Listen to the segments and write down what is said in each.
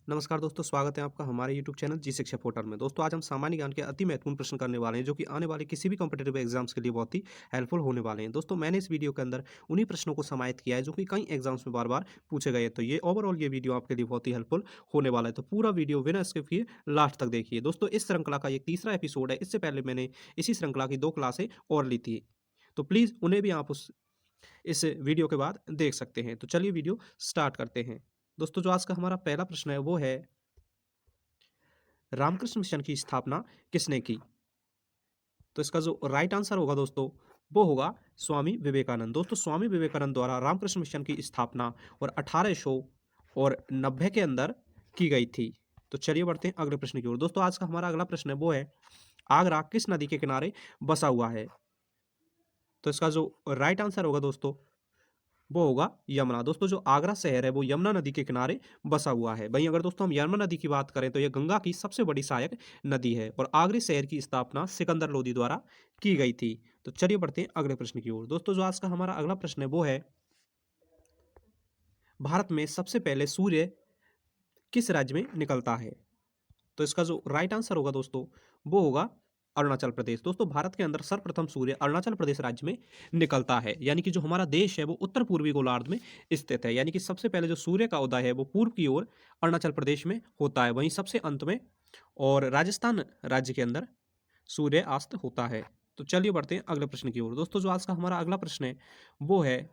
नमस्कार दोस्तों, स्वागत है आपका हमारे यूट्यूब चैनल जी शिक्षा पोर्टल में। दोस्तों, आज हम सामान्य ज्ञान के अति महत्वपूर्ण प्रश्न करने वाले हैं, जो कि आने वाले किसी भी कॉम्पिटिटिव एग्जाम्स के लिए बहुत ही हेल्पफुल होने वाले हैं। दोस्तों, मैंने इस वीडियो के अंदर उन्हीं प्रश्नों को समाहित किया है, जो कि कई एग्जाम्स में बार-बार पूछे गए हैं। तो ये ओवरऑल ये वीडियो आपके लिए बहुत ही हेल्पफुल होने वाला है। तो पूरा वीडियो बिना स्किप किए लास्ट तक देखिए। दोस्तों, इस श्रृंखला का ये तीसरा एपिसोड है। इससे पहले मैंने इसी श्रृंखला की 2 क्लासें और ली थी। तो प्लीज़ उन्हें भी आप उस इस वीडियो के बाद देख सकते हैं। तो चलिए वीडियो स्टार्ट करते हैं। दोस्तों, जो आज का हमारा पहला प्रश्न है वो है, रामकृष्ण मिशन की स्थापना किसने की? तो इसका जो राइट आंसर होगा दोस्तों, वो होगा स्वामी विवेकानंद। दोस्तों, स्वामी विवेकानंद द्वारा रामकृष्ण मिशन की स्थापना और 1890 के अंदर की गई थी। तो चलिए बढ़ते हैं अगले प्रश्न की ओर। दोस्तों, आज का हमारा अगला प्रश्न है वो है, आगरा किस नदी के किनारे बसा हुआ है? तो इसका जो राइट आंसर होगा दोस्तों, वो होगा यमुना। दोस्तों, जो आगरा शहर है वो यमुना नदी के किनारे बसा हुआ है। वहीं अगर दोस्तों हम यमुना नदी की बात करें तो यह गंगा की सबसे बड़ी सहायक नदी है और आगरे शहर की स्थापना सिकंदर लोदी द्वारा की गई थी। तो चलिए बढ़ते हैं अगले प्रश्न की ओर। दोस्तों, जो आज का हमारा अगला प्रश्न है वो है, भारत में सबसे पहले सूर्य किस राज्य में निकलता है? तो इसका जो राइट आंसर होगा दोस्तों, वो होगा अरुणाचल प्रदेश। दोस्तों, भारत के अंदर सर्वप्रथम सूर्य अरुणाचल प्रदेश राज्य में निकलता है। यानी कि जो हमारा देश है वो उत्तर पूर्वी गोलार्ध में स्थित है। यानी कि सबसे पहले जो सूर्य का उदय है वो पूर्व की ओर अरुणाचल प्रदेश में होता है, वहीं सबसे अंत में और राजस्थान राज्य के अंदर सूर्य अस्त होता है। तो चलिए बढ़ते हैं अगले प्रश्न की ओर। दोस्तों, जो आज का हमारा अगला प्रश्न है वो है,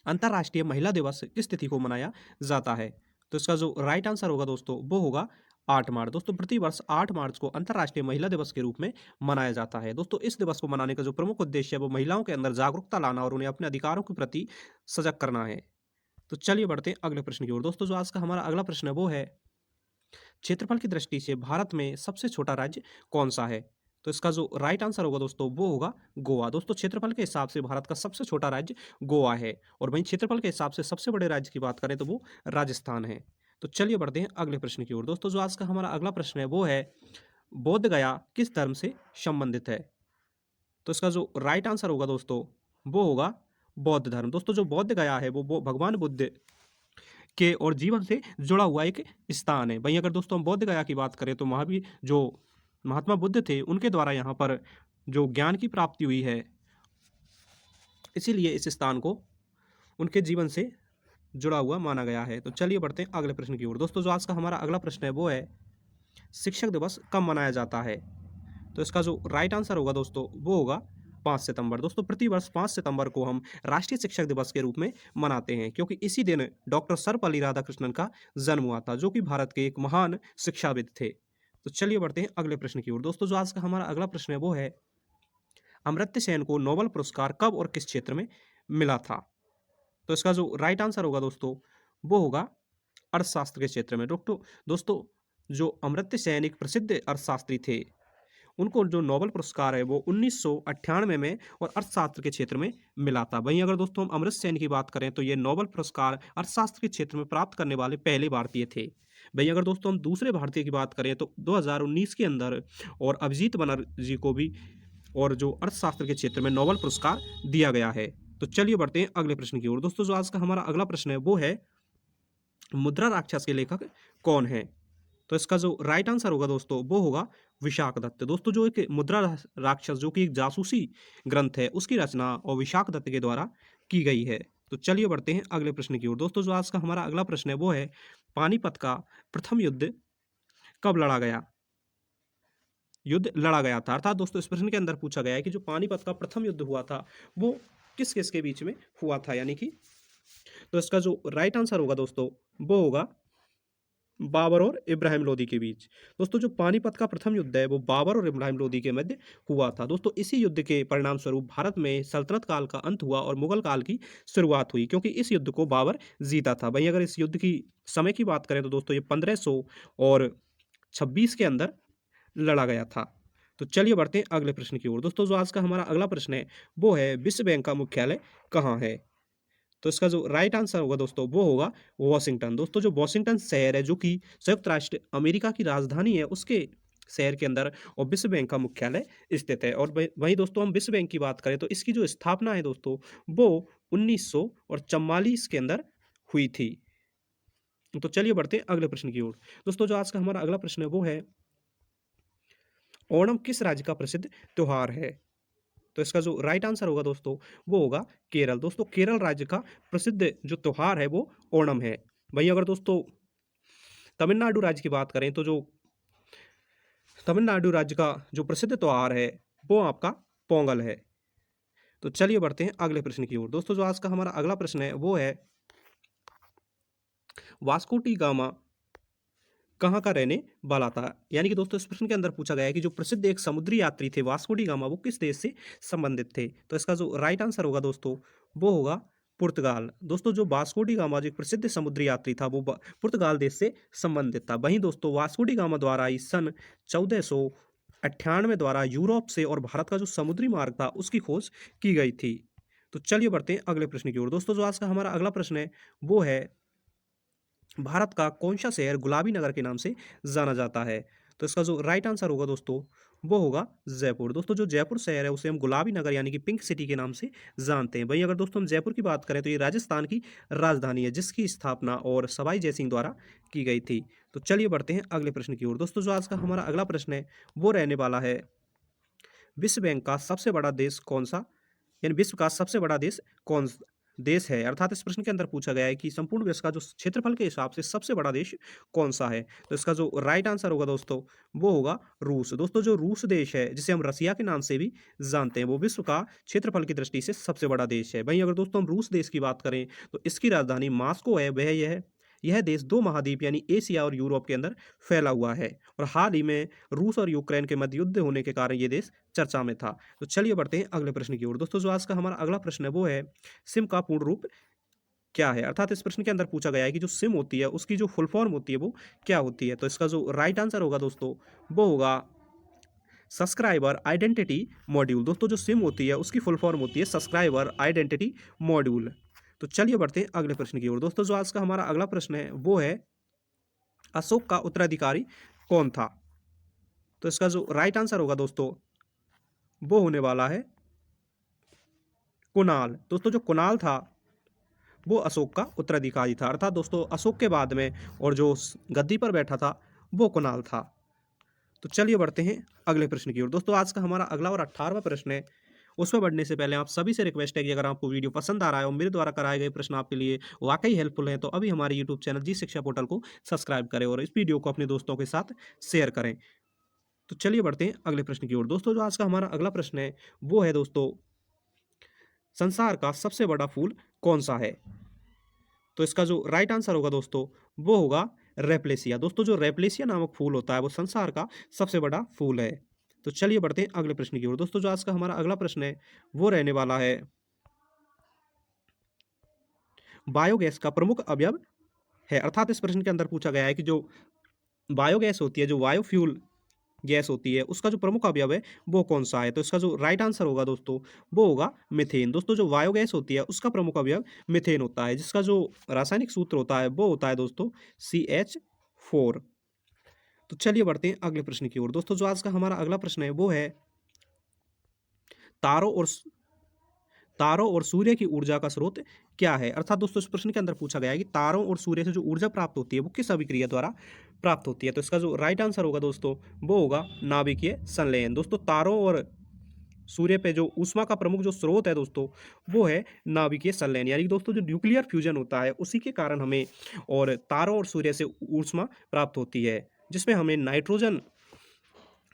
अंतर्राष्ट्रीय महिला दिवस किस तिथि को मनाया जाता है? तो इसका जो राइट आंसर होगा दोस्तों, वो होगा 8 मार्च। दोस्तों, प्रतिवर्ष 8 मार्च को अंतर्राष्ट्रीय महिला दिवस के रूप में मनाया जाता है। दोस्तों, इस दिवस को मनाने का जो प्रमुख उद्देश्य है वो महिलाओं के अंदर जागरूकता लाना और उन्हें अपने अधिकारों के प्रति सजग करना है। तो चलिए बढ़ते हैं अगले प्रश्न की ओर। दोस्तों, जो आज का हमारा अगला प्रश्न है वो है, क्षेत्रफल की दृष्टि से भारत में सबसे छोटा राज्य कौन सा है? तो इसका जो राइट आंसर होगा दोस्तों, वो होगा गोवा। दोस्तों, क्षेत्रफल के हिसाब से भारत का सबसे छोटा राज्य गोवा है और वहीं क्षेत्रफल के हिसाब से सबसे बड़े राज्य की बात करें तो वो राजस्थान है। तो चलिए बढ़ते हैं अगले प्रश्न की ओर। दोस्तों, जो आज का हमारा अगला प्रश्न है वो है, बोध गया किस धर्म से संबंधित है? तो इसका जो राइट आंसर होगा दोस्तों, वो होगा बौद्ध धर्म। दोस्तों, जो बोध गया है वो भगवान बुद्ध के और जीवन से जुड़ा हुआ एक स्थान है। वहीं अगर दोस्तों हम बोध गया की बात करें तो वहाँ भी जो महात्मा बुद्ध थे उनके द्वारा यहाँ पर जो ज्ञान की प्राप्ति हुई है, इसीलिए इस स्थान को उनके जीवन से जुड़ा हुआ माना गया है। तो चलिए बढ़ते हैं अगले प्रश्न की ओर। दोस्तों, जो आज का हमारा अगला प्रश्न है वो है, शिक्षक दिवस कब मनाया जाता है? तो इसका जो राइट आंसर होगा दोस्तों, वो होगा 5 सितंबर। दोस्तों, प्रतिवर्ष 5 सितंबर को हम राष्ट्रीय शिक्षक दिवस के रूप में मनाते हैं, क्योंकि इसी दिन डॉक्टर सर्वपल्ली राधाकृष्णन का जन्म हुआ था, जो कि भारत के एक महान शिक्षाविद थे। तो चलिए बढ़ते हैं अगले प्रश्न की ओर। दोस्तों, जो आज का हमारा अगला प्रश्न है वो है, अमर्त्य सेन को नोबेल पुरस्कार कब और किस क्षेत्र में मिला था? तो इसका जो राइट आंसर होगा दोस्तों, वो होगा अर्थशास्त्र के क्षेत्र में। दोस्तों, जो अमर्त्य सेन एक प्रसिद्ध अर्थशास्त्री थे, उनको जो नोबेल पुरस्कार है वो 1998 में और अर्थशास्त्र के क्षेत्र में मिला था। वहीं अगर दोस्तों हम अमर्त्य सेन की बात करें तो ये नोबेल पुरस्कार अर्थशास्त्र के क्षेत्र में प्राप्त करने वाले पहले भारतीय थे। वहीं अगर दोस्तों हम दूसरे भारतीय की बात करें तो 2019 के अंदर और अभिजीत बनर्जी को भी और जो अर्थशास्त्र के क्षेत्र में नोबेल पुरस्कार दिया गया है। तो चलिए बढ़ते हैं अगले प्रश्न की ओर। दोस्तों, जो आज का हमारा अगला प्रश्न है वो है, मुद्रा राक्षस के लेखक कौन है? तो इसका जो राइट आंसर होगा दोस्तों, वो होगा विशाख दत्त। दोस्तों, जो एक मुद्रा राक्षस जो कि एक जासूसी ग्रंथ है, उसकी रचना और विशाख दत्त के द्वारा की गई है। तो चलिए बढ़ते हैं अगले प्रश्न की ओर। दोस्तों, जो आज का हमारा अगला प्रश्न है वो है, पानीपत का प्रथम युद्ध कब लड़ा गया? युद्ध लड़ा गया था, अर्थात दोस्तों इस प्रश्न के अंदर पूछा गया है कि जो पानीपत का प्रथम युद्ध हुआ था वो किस किस के बीच में हुआ था, यानी कि तो इसका जो राइट आंसर होगा दोस्तों, वो होगा बाबर और इब्राहिम लोदी के बीच। दोस्तों, जो पानीपत का प्रथम युद्ध है वो बाबर और इब्राहिम लोदी के मध्य हुआ था। दोस्तों, इसी युद्ध के परिणाम स्वरूप भारत में सल्तनत काल का अंत हुआ और मुगल काल की शुरुआत हुई, क्योंकि इस युद्ध को बाबर जीता था। वहीं अगर इस युद्ध की समय की बात करें तो दोस्तों ये 1500 और 26 के अंदर लड़ा गया था। तो चलिए बढ़ते हैं अगले प्रश्न की ओर। दोस्तों, जो आज का हमारा अगला प्रश्न है वो है, विश्व बैंक का मुख्यालय कहाँ है? तो इसका जो राइट आंसर होगा दोस्तों, वो होगा वॉशिंगटन। दोस्तों, जो वॉशिंगटन शहर है जो कि संयुक्त राष्ट्र अमेरिका की राजधानी है, उसके शहर के अंदर और विश्व बैंक का मुख्यालय स्थित है। और वहीं दोस्तों हम विश्व बैंक की बात करें तो इसकी जो स्थापना है दोस्तों, वो 1944 के अंदर हुई थी। तो चलिए बढ़ते हैं अगले प्रश्न की ओर। दोस्तों जो आज का हमारा अगला प्रश्न है वो है, ओणम किस राज्य का प्रसिद्ध त्योहार है? तो इसका जो राइट आंसर होगा दोस्तों वो होगा केरल। दोस्तों केरल राज्य का प्रसिद्ध जो त्योहार है वो ओणम है। वहीं अगर दोस्तों तमिलनाडु राज्य की बात करें तो जो तमिलनाडु राज्य का जो प्रसिद्ध त्योहार है वो आपका पोंगल है। तो चलिए बढ़ते हैं अगले प्रश्न की ओर। दोस्तों जो आज का हमारा अगला प्रश्न है वो है, वास्को डी गामा कहाँ का रहने वाला था? यानी कि दोस्तों इस प्रश्न के अंदर पूछा गया है कि जो प्रसिद्ध एक समुद्री यात्री थे वास्को डी गामा वो किस देश से संबंधित थे? तो इसका जो राइट आंसर होगा दोस्तों वो होगा पुर्तगाल। दोस्तों जो वास्को डी गामा जो एक प्रसिद्ध समुद्री यात्री था वो पुर्तगाल देश से संबंधित था। वहीं दोस्तों वास्को डी गामा द्वारा इस सन 1498 द्वारा यूरोप से और भारत का जो समुद्री मार्ग था उसकी खोज की गई थी। तो चलिए बढ़ते हैं अगले प्रश्न की ओर। दोस्तों जो आज का हमारा अगला प्रश्न है वो है, भारत का कौन सा शहर गुलाबी नगर के नाम से जाना जाता है? तो इसका जो राइट आंसर होगा दोस्तों वो होगा जयपुर। दोस्तों जो जयपुर शहर है उसे हम गुलाबी नगर यानी कि पिंक सिटी के नाम से जानते हैं। वहीं अगर दोस्तों हम जयपुर की बात करें तो ये राजस्थान की राजधानी है जिसकी स्थापना और सवाई जयसिंह द्वारा की गई थी। तो चलिए बढ़ते हैं अगले प्रश्न की ओर। दोस्तों जो आज का हमारा अगला प्रश्न है वो रहने वाला है, विश्व बैंक का सबसे बड़ा देश कौन सा, यानी विश्व का सबसे बड़ा देश कौन देश है? अर्थात इस प्रश्न के अंदर पूछा गया है कि संपूर्ण विश्व का जो क्षेत्रफल के हिसाब से सबसे बड़ा देश कौन सा है? तो इसका जो राइट आंसर होगा दोस्तों वो होगा रूस। दोस्तों जो रूस देश है जिसे हम रसिया के नाम से भी जानते हैं वो विश्व का क्षेत्रफल की दृष्टि से सबसे बड़ा देश है। वहीं अगर दोस्तों हम रूस देश की बात करें तो इसकी राजधानी मास्को है। वह यह देश दो महाद्वीप यानी एशिया और यूरोप के अंदर फैला हुआ है और हाल ही में रूस और यूक्रेन के मध्य युद्ध होने के कारण ये देश चर्चा में था। तो चलिए बढ़ते हैं अगले प्रश्न की ओर। दोस्तों जो आज का हमारा अगला प्रश्न है वो है, सिम का पूर्ण रूप क्या है? अर्थात इस प्रश्न के अंदर पूछा गया है कि जो सिम होती है उसकी जो फुल फॉर्म होती है वो क्या होती है? तो इसका जो राइट आंसर होगा दोस्तों वो होगा सब्सक्राइबर आइडेंटिटी मॉड्यूल। दोस्तों जो सिम होती है उसकी फुल फॉर्म होती है सब्सक्राइबर आइडेंटिटी मॉड्यूल। तो चलिए बढ़ते हैं अगले प्रश्न की ओर। दोस्तों जो आज का हमारा अगला प्रश्न है वो है, अशोक का उत्तराधिकारी कौन था? तो इसका जो राइट आंसर होगा दोस्तों वो होने वाला है कुणाल। दोस्तों जो कुणाल था वो अशोक का उत्तराधिकारी था। अर्थात दोस्तों अशोक के बाद में और जो गद्दी पर बैठा था वो कुणाल था। तो चलिए बढ़ते हैं अगले प्रश्न की ओर। दोस्तों आज का हमारा अगला और 18वां प्रश्न है, उसमें बढ़ने से पहले आप सभी से रिक्वेस्ट है कि अगर आपको वीडियो पसंद आ रहा है और मेरे द्वारा कराए गए प्रश्न आपके लिए वाकई हेल्पफुल हैं तो अभी हमारे यूट्यूब चैनल जी शिक्षा पोर्टल को सब्सक्राइब करें और इस वीडियो को अपने दोस्तों के साथ शेयर करें। तो चलिए बढ़ते हैं अगले प्रश्न की ओर। दोस्तों जो आज का हमारा अगला प्रश्न है वो है दोस्तों, संसार का सबसे बड़ा फूल कौन सा है? तो इसका जो राइट आंसर होगा दोस्तों वो होगा रेपलेसिया। दोस्तों जो रेपलेसिया नामक फूल होता है वो संसार का सबसे बड़ा फूल है। तो चलिए बढ़ते हैं अगले प्रश्न की ओर। दोस्तों जो आज का हमारा अगला प्रश्न है वो रहने वाला है, बायोगैस का प्रमुख अवयव है। अर्थात इस प्रश्न के अंदर पूछा गया है कि जो बायोगैस होती है, जो बायोफ्यूल गैस होती है उसका जो प्रमुख अवयव है वो कौन सा है? तो इसका जो राइट आंसर होगा दोस्तों वो होगा मीथेन। दोस्तों जो बायोगैस होती है उसका प्रमुख अवयव मीथेन होता है जिसका जो रासायनिक सूत्र होता है वो होता है दोस्तों CH4। तो चलिए बढ़ते हैं अगले प्रश्न की ओर। दोस्तों जो आज का हमारा अगला प्रश्न है वो है, तारों और तारों और सूर्य की ऊर्जा का स्रोत क्या है? अर्थात दोस्तों इस प्रश्न के अंदर पूछा गया है कि तारों और सूर्य से जो ऊर्जा प्राप्त होती है वो किस अभिक्रिया द्वारा प्राप्त होती है? तो इसका जो राइट आंसर होगा दोस्तों वो होगा नाभिकीय संलयन। दोस्तों तारों और सूर्य पे जो ऊष्मा का प्रमुख जो स्रोत है दोस्तों वो है नाभिकीय संलयन। यानी कि दोस्तों जो न्यूक्लियर फ्यूजन होता है उसी के कारण हमें और तारों और सूर्य से ऊष्मा प्राप्त होती है जिसमें हमें नाइट्रोजन,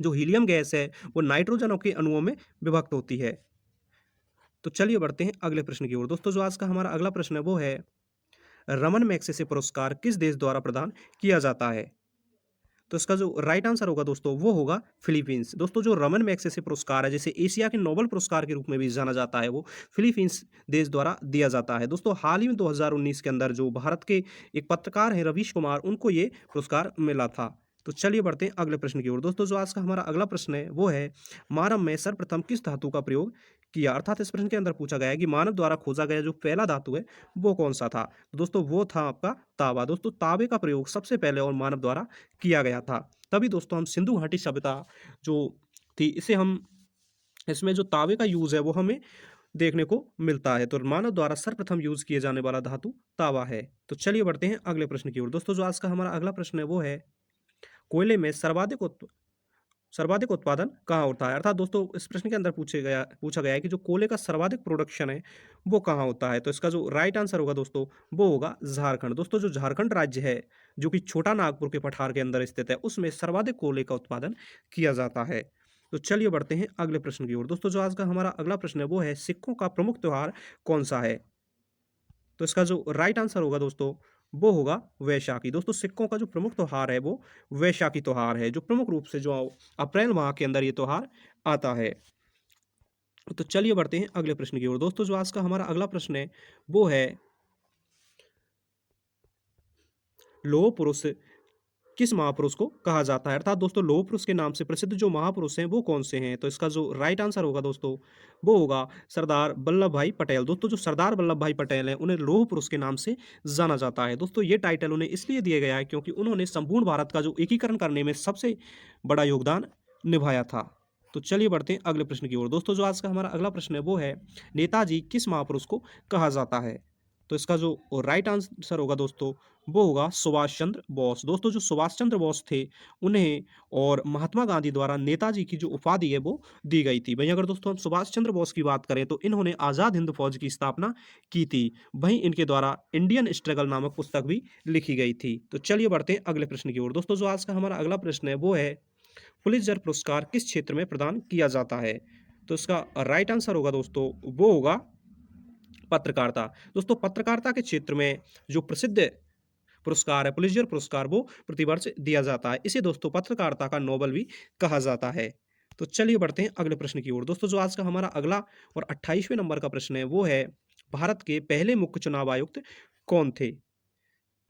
जो हीलियम गैस है वो नाइट्रोजनों के अणुओं में विभक्त होती है। तो चलिए बढ़ते हैं अगले प्रश्न की ओर। दोस्तों जो आज का हमारा अगला प्रश्न है वो है, रमन मैग्सेसे पुरस्कार किस देश द्वारा प्रदान किया जाता है? तो इसका जो राइट आंसर होगा दोस्तों वो होगा फिलीपींस। दोस्तों जो रमन मैग्सेसे पुरस्कार है जिसे एशिया के नोबेल पुरस्कार के रूप में भी जाना जाता है वो फिलीपींस देश द्वारा दिया जाता है। दोस्तों हाल ही में 2019 के अंदर जो भारत के एक पत्रकार हैं रवीश कुमार, उनको ये पुरस्कार मिला था। तो चलिए बढ़ते हैं अगले प्रश्न की ओर। दोस्तों जो आज का हमारा अगला प्रश्न है वो है, मानव में सर्वप्रथम किस धातु का प्रयोग किया? अर्थात इस प्रश्न के अंदर पूछा गया है कि मानव द्वारा खोजा गया जो पहला धातु है वो कौन सा था? तो दोस्तों वो था आपका तांबा। दोस्तों तांबे का प्रयोग सबसे पहले और मानव द्वारा किया गया था। तभी दोस्तों हम सिंधु घाटी सभ्यता जो थी इसे हम, इसमें जो तांबे का यूज़ है वो हमें देखने को मिलता है। तो मानव द्वारा सर्वप्रथम यूज़ किए जाने वाला धातु तांबा है। तो चलिए बढ़ते हैं अगले प्रश्न की ओर। दोस्तों जो आज का हमारा अगला प्रश्न है वो है, कोयले में सर्वाधिक उत्पादन कहाँ होता है? अर्थात दोस्तों इस प्रश्न के अंदर पूछा गया है कि जो कोयले का सर्वाधिक प्रोडक्शन है, वो कहाँ होता है? तो इसका जो राइट आंसर होगा दोस्तों, वो होगा झारखंड। दोस्तों जो झारखंड राज्य है, जो कि छोटा नागपुर के पठार के अंदर स्थित है, उसमें सर्वाधिक कोयले का उत्पादन किया जाता है। तो चलिए बढ़ते हैं अगले प्रश्न की ओर। दोस्तों जो आज का हमारा अगला प्रश्न है वो है, सिखों का प्रमुख त्योहार कौन-सा है? तो इसका जो राइट आंसर होगा दोस्तों, वो होगा वैशाखी। दोस्तों सिखों का जो प्रमुख त्योहार है वो वैशाखी त्योहार है, जो प्रमुख रूप से जो अप्रैल माह के अंदर ये त्योहार आता है। तो चलिए बढ़ते हैं अगले प्रश्न की ओर। दोस्तों जो आज का हमारा अगला प्रश्न है वो है, लौह पुरुष किस महापुरुष को कहा जाता है? अर्थात दोस्तों लौह पुरुष के नाम से प्रसिद्ध जो महापुरुष हैं वो कौन से हैं? तो इसका जो राइट आंसर होगा दोस्तों, वो होगा सरदार वल्लभ भाई पटेल। दोस्तों जो सरदार वल्लभ भाई पटेल हैं, उन्हें लौह पुरुष के नाम से जाना जाता है। दोस्तों ये टाइटल उन्हें इसलिए दिया गया है क्योंकि उन्होंने संपूर्ण भारत का जो एकीकरण करने में सबसे बड़ा योगदान निभाया था। तो चलिए बढ़ते हैं अगले प्रश्न की ओर। दोस्तों जो आज का हमारा अगला प्रश्न है वो है, नेताजी किस महापुरुष को कहा जाता है? तो इसका जो राइट आंसर होगा दोस्तों, वो होगा सुभाष चंद्र बोस। दोस्तों जो सुभाष चंद्र बोस थे, उन्हें और महात्मा गांधी द्वारा नेताजी की जो उपाधि है वो दी गई थी। वहीं अगर दोस्तों हम सुभाष चंद्र बोस की बात करें तो इन्होंने आज़ाद हिंद फौज की स्थापना की थी। वहीं इनके द्वारा इंडियन स्ट्रगल नामक पुस्तक भी लिखी गई थी। तो चलिए बढ़ते हैं अगले प्रश्न की ओर। दोस्तों जो आज का हमारा अगला प्रश्न है वो है, पुलित्जर पुरस्कार किस क्षेत्र में प्रदान किया जाता है? तो इसका राइट आंसर होगा दोस्तों, वो होगा पत्रकारिता। दोस्तों पत्रकारिता के क्षेत्र में जो प्रसिद्ध पुरस्कार है, पुलित्जर पुरस्कार, वो प्रतिवर्ष दिया जाता है। इसे दोस्तों पत्रकारिता का नोबेल भी कहा जाता है। तो चलिए बढ़ते हैं अगले प्रश्न की ओर। दोस्तों जो आज का हमारा अगला और 28वें नंबर का प्रश्न है वो है, भारत के पहले मुख्य चुनाव आयुक्त कौन थे?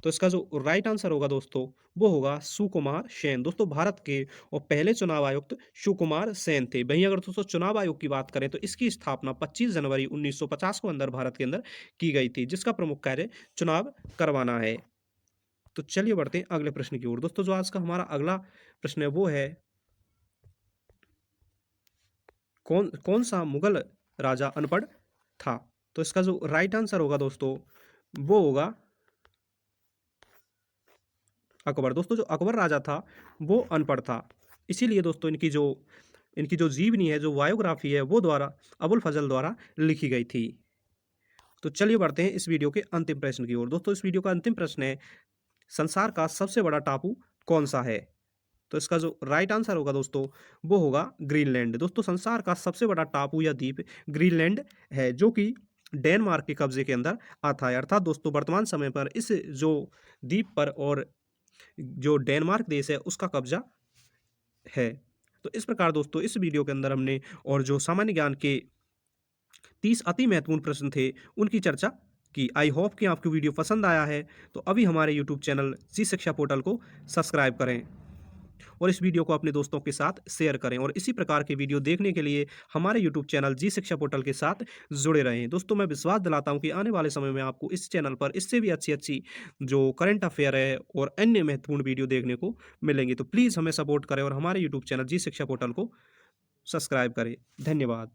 तो इसका जो राइट आंसर होगा दोस्तों, वो होगा सुकुमार सेन। दोस्तों भारत के और पहले चुनाव आयुक्त सुकुमार सेन थे। वहीं अगर दोस्तों चुनाव आयोग की बात करें तो इसकी स्थापना 25 जनवरी 1950 को अंदर भारत के अंदर की गई थी, जिसका प्रमुख कार्य चुनाव करवाना है। तो चलिए बढ़ते हैं अगले प्रश्न की ओर। दोस्तों जो आज का हमारा अगला प्रश्न है वो है, कौन कौन सा मुगल राजा अनपढ़ था? तो इसका जो राइट आंसर होगा दोस्तों, वो होगा अकबर। दोस्तों जो अकबर राजा था वो अनपढ़ था, इसीलिए दोस्तों इनकी जो जीवनी है, जो बायोग्राफी है, वो द्वारा अबुल फजल द्वारा लिखी गई थी। तो चलिए बढ़ते हैं इस वीडियो के अंतिम प्रश्न की ओर। दोस्तों इस वीडियो का अंतिम प्रश्न है, संसार का सबसे बड़ा टापू कौन सा है? तो इसका जो राइट आंसर होगा दोस्तों, वो होगा ग्रीनलैंड। दोस्तों संसार का सबसे बड़ा टापू या द्वीप ग्रीनलैंड है, जो कि डेनमार्क के कब्जे के अंदर आता है। अर्थात दोस्तों वर्तमान समय पर इस जो द्वीप पर और जो डेनमार्क देश है उसका कब्जा है। तो इस प्रकार दोस्तों इस वीडियो के अंदर हमने और जो सामान्य ज्ञान के 30 अति महत्वपूर्ण प्रश्न थे उनकी चर्चा की। आई होप कि आपको वीडियो पसंद आया है। तो अभी हमारे यूट्यूब चैनल जी शिक्षा पोर्टल को सब्सक्राइब करें और इस वीडियो को अपने दोस्तों के साथ शेयर करें, और इसी प्रकार के वीडियो देखने के लिए हमारे यूट्यूब चैनल जी शिक्षा पोर्टल के साथ जुड़े रहें। दोस्तों मैं विश्वास दिलाता हूं कि आने वाले समय में आपको इस चैनल पर इससे भी अच्छी अच्छी जो करंट अफेयर है और अन्य महत्वपूर्ण वीडियो देखने को मिलेंगी। तो प्लीज़ हमें सपोर्ट करें और हमारे यूट्यूब चैनल जी शिक्षा पोर्टल को सब्सक्राइब करें। धन्यवाद।